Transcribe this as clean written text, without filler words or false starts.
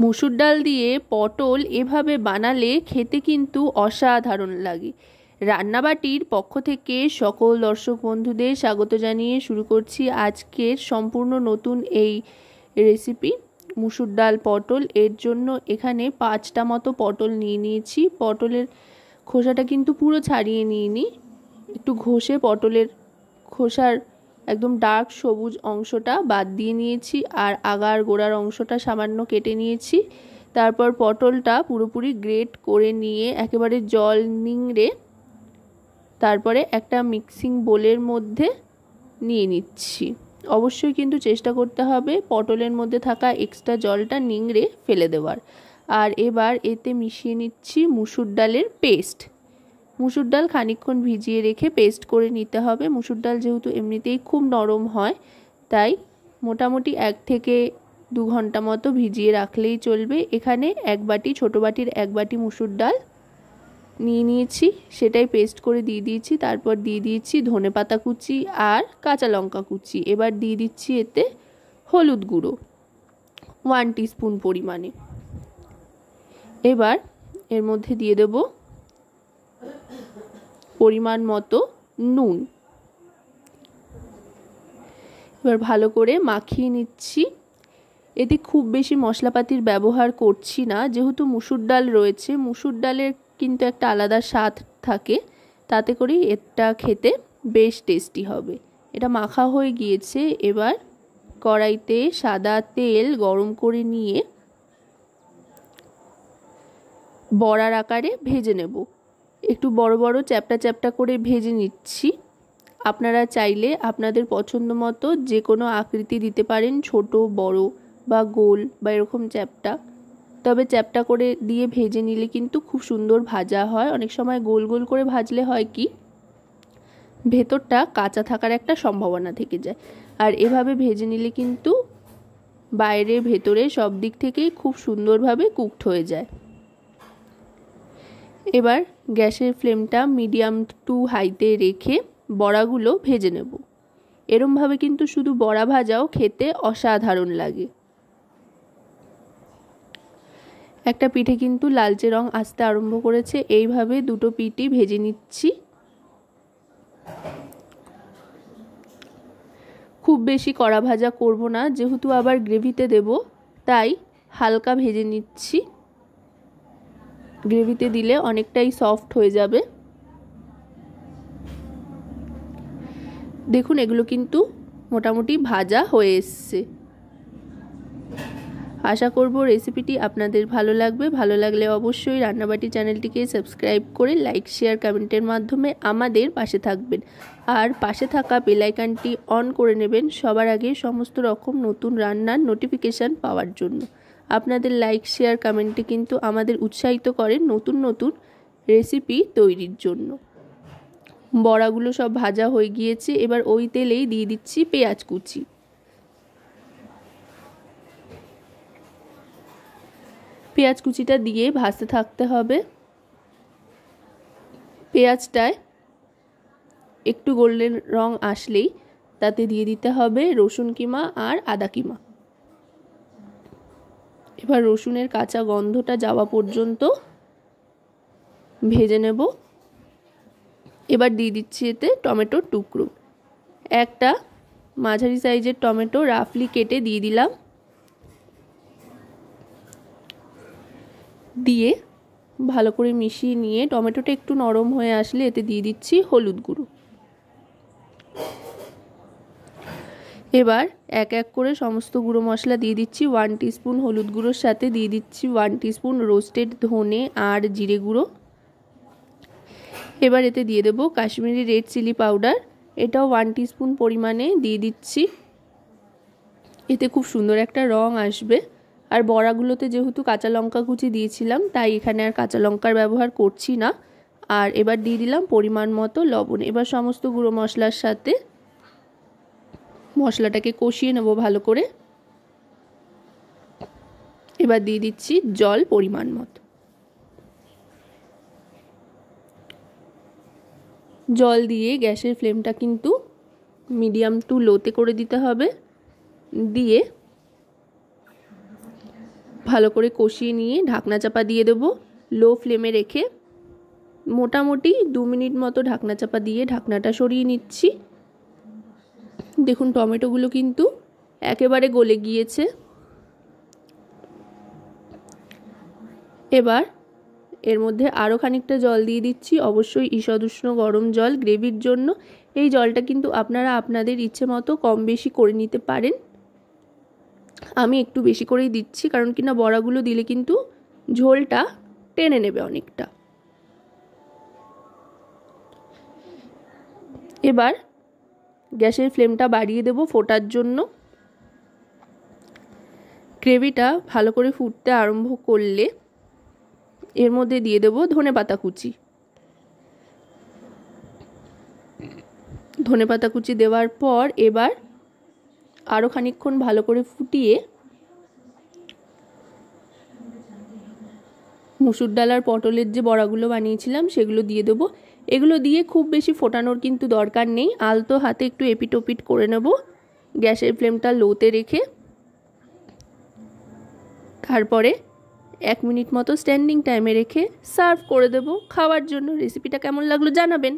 মসুর ডাল দিয়ে পটল এভাবে বানালে খেতে কিন্তু অসাধারণ লাগে। রান্নাবাটির পক্ষ থেকে সকল দর্শক বন্ধুদের স্বাগত জানিয়ে শুরু করছি আজকের সম্পূর্ণ নতুন এই রেসিপি মসুর ডাল পটল। এর জন্য এখানে 5টা মতো পটল নিয়ে নিয়েছি। পটলের খোসাটা কিন্তু পুরো ছাড়িয়ে নিইনি, একটু ঘষে পটলের খোসার একদম ডার্ক সবুজ অংশটা বাদ দিয়ে নিয়েছি, আর আগার গোড়ার অংশটা সামান্য কেটে নিয়েছি। তারপর পটলটা পুরোপুরি গ্রেট করে নিয়ে একেবারে জল নিংড়ে তারপরে একটা মিক্সিং বোলের মধ্যে নিয়ে নিচ্ছি। অবশ্যই কিন্তু চেষ্টা করতে হবে পটলের মধ্যে থাকা এক্সট্রা জলটা নিংড়ে ফেলে দেওয়ার। আর এবার এতে মিশিয়ে নিচ্ছি মুসুর ডালের পেস্ট। মুসুর ডাল খানিকক্ষণ ভিজিয়ে রেখে পেস্ট করে নিতে হবে। মুসুর ডাল যেহেতু এমনিতেই খুব নরম হয়, তাই মোটামুটি 1 থেকে 2 ঘন্টা মতো ভিজিয়ে রাখলেই চলবে। এখানে ছোটো বাটির 1 বাটি মুসুর ডাল নিয়ে নিয়েছি, সেটাই পেস্ট করে দিয়ে দিয়েছি। তারপর দিয়ে দিয়েছি ধনেপাতা কুচি আর কাঁচা লঙ্কা কুচি। এবার দিয়ে দিচ্ছি এতে হলুদ গুঁড়ো 1 টিস্পুন পরিমাণে। এবার এর মধ্যে দিয়ে দেব পরিমাণ মতো নুন। এবার ভালো করে মাখিয়ে নিচ্ছি। এতে খুব বেশি মশলাপাতির ব্যবহার করছি না, যেহেতু মুসুর ডাল রয়েছে। মুসুর ডালের কিন্তু একটা আলাদা স্বাদ থাকে, তাতে করে এটা খেতে বেশ টেস্টি হবে। এটা মাখা হয়ে গিয়েছে। এবার কড়াইতে সাদা তেল গরম করে নিয়ে বড়ার আকারে ভেজে নেব। একটু বড় বড় চ্যাপ্টা চ্যাপ্টা করে ভেজে নিচ্ছি। আপনারা চাইলে আপনাদের পছন্দ মতো যে কোনো আকৃতি দিতে পারেন, ছোট বড় বা গোল বা এরকম চ্যাপ্টা। তবে চ্যাপ্টা করে দিয়ে ভেজে নিলে কিন্তু খুব সুন্দর ভাজা হয়। অনেক সময় গোল গোল করে ভাজলে হয় কি, ভেতরটা কাঁচা থাকার একটা সম্ভাবনা থেকে যায়। আর এভাবে ভেজে নিলে কিন্তু বাইরে ভেতরে সব দিক থেকেই খুব সুন্দরভাবে কুকড হয়ে যায়। এবার গ্যাসের ফ্লেমটা মিডিয়াম টু হাইতে রেখে বড়াগুলো ভেজে নেব। এরমভাবে কিন্তু শুধু বড়া ভাজাও খেতে অসাধারণ লাগে। একটা পিঠে কিন্তু লালচে রং আসতে আরম্ভ করেছে। এইভাবে দুটো পিঠই ভেজে নিচ্ছি। খুব বেশি কড়া ভাজা করব না, যেহেতু আবার গ্রেভিতে দেব, তাই হালকা ভেজে নিচ্ছি। গ্রেভিতে দিলে অনেকটাই সফট হয়ে যাবে। দেখুন এগুলো কিন্তু মোটামুটি ভাজা হয়ে এসছে। আশা করব রেসিপিটি আপনাদের ভালো লাগবে। ভালো লাগলে অবশ্যই রান্নাবাটি চ্যানেলটিকে সাবস্ক্রাইব করে লাইক শেয়ার কমেন্টের মাধ্যমে আমাদের পাশে থাকবেন। আর পাশে থাকা বেল আইকনটি অন করে নেবেন সবার আগে সমস্ত রকম নতুন রান্নার নোটিফিকেশান পাওয়ার জন্য। আপনাদের লাইক শেয়ার কমেন্টে কিন্তু আমাদের উৎসাহিত করে নতুন নতুন রেসিপি তৈরির জন্য। বড়াগুলো সব ভাজা হয়ে গিয়েছে। এবার ওই তেলেই দিয়ে দিচ্ছি পেঁয়াজ কুচি। পেঁয়াজ কুচিটা দিয়ে ভাজতে থাকতে হবে। পেঁয়াজটায় একটু গোল্ডেন রং আসলেই তাতে দিয়ে দিতে হবে রসুন কিমা আর আদা কিমা। এবার রসুনের কাঁচা গন্ধটা যাওয়া পর্যন্ত ভেজে নেব। এবার দিয়ে দিচ্ছি এতে টমেটোর টুকরো। একটা মাঝারি সাইজের টমেটো রাফলি কেটে দিয়ে দিলাম। দিয়ে ভালো করে মিশিয়ে নিয়ে টমেটোটা একটু নরম হয়ে আসলে এতে দিয়ে দিচ্ছি হলুদ গুঁড়ো। এবার এক এক করে সমস্ত গুঁড়ো মশলা দিয়ে দিচ্ছি। 1 টিস্পুন হলুদ গুঁড়োর সাথে দিয়ে দিচ্ছি 1 টিস্পুন রোস্টেড ধনে আর জিরে গুঁড়ো। এবার এতে দিয়ে দেবো কাশ্মীরি রেড চিলি পাউডার, এটাও 1 টিস্পুন পরিমাণে দিয়ে দিচ্ছি। এতে খুব সুন্দর একটা রং আসবে। আর বড়াগুলোতে যেহেতু কাঁচা লঙ্কা কুচি দিয়েছিলাম, তাই এখানে আর কাঁচা লঙ্কার ব্যবহার করছি না। আর এবার দিয়ে দিলাম পরিমাণ মতো লবণ। এবার সমস্ত গুঁড়ো মশলার সাথে মশলাটাকে কষিয়ে নেব ভালো করে। এবার দিয়ে দিচ্ছি জল পরিমাণ মতো। জল দিয়ে গ্যাসের ফ্লেমটা কিন্তু মিডিয়াম টু লোতে করে দিতে হবে। দিয়ে ভালো করে কষিয়ে নিয়ে ঢাকনা চাপা দিয়ে দেবো লো ফ্লেমে রেখে। মোটামুটি 2 মিনিট মতো ঢাকনা চাপা দিয়ে ঢাকনাটা সরিয়ে নিচ্ছি। দেখুন টমেটোগুলো কিন্তু একেবারে গলে গিয়েছে। এবার এর মধ্যে আরও খানিকটা জল দিয়ে দিচ্ছি, অবশ্যই ঈষৎ উষ্ণ গরম জল গ্রেভির জন্য। এই জলটা কিন্তু আপনারা আপনাদের ইচ্ছে মতো কম বেশি করে নিতে পারেন। আমি একটু বেশি করেই দিচ্ছি, কারণ কিনা বড়াগুলো দিলে কিন্তু ঝোলটা টেনে নেবে অনেকটা। এবার গ্যাসের ফ্লেমটা বাড়িয়ে দেব ফোটার জন্য। গ্রেভিটা ভালো করে ফুটতে আরম্ভ করলে এর মধ্যে দিয়ে দেব ধনেপাতা কুচি। ধনেপাতা কুচি দেওয়ার পর এবার আরও খানিকক্ষণ ভালো করে ফুটিয়ে মুসুর ডাল আর পটলের যে বড়াগুলো বানিয়েছিলাম সেগুলো দিয়ে দেবো। এগুলো দিয়ে খুব বেশি ফোটানোর কিন্তু দরকার নেই, আলতো হাতে একটু এপিট ওপিট করে নেব গ্যাসের ফ্লেমটা লোতে রেখে। তারপরে 1 মিনিট মতো স্ট্যান্ডিং টাইমে রেখে সার্ভ করে দেব খাওয়ার জন্য। রেসিপিটা কেমন লাগলো জানাবেন।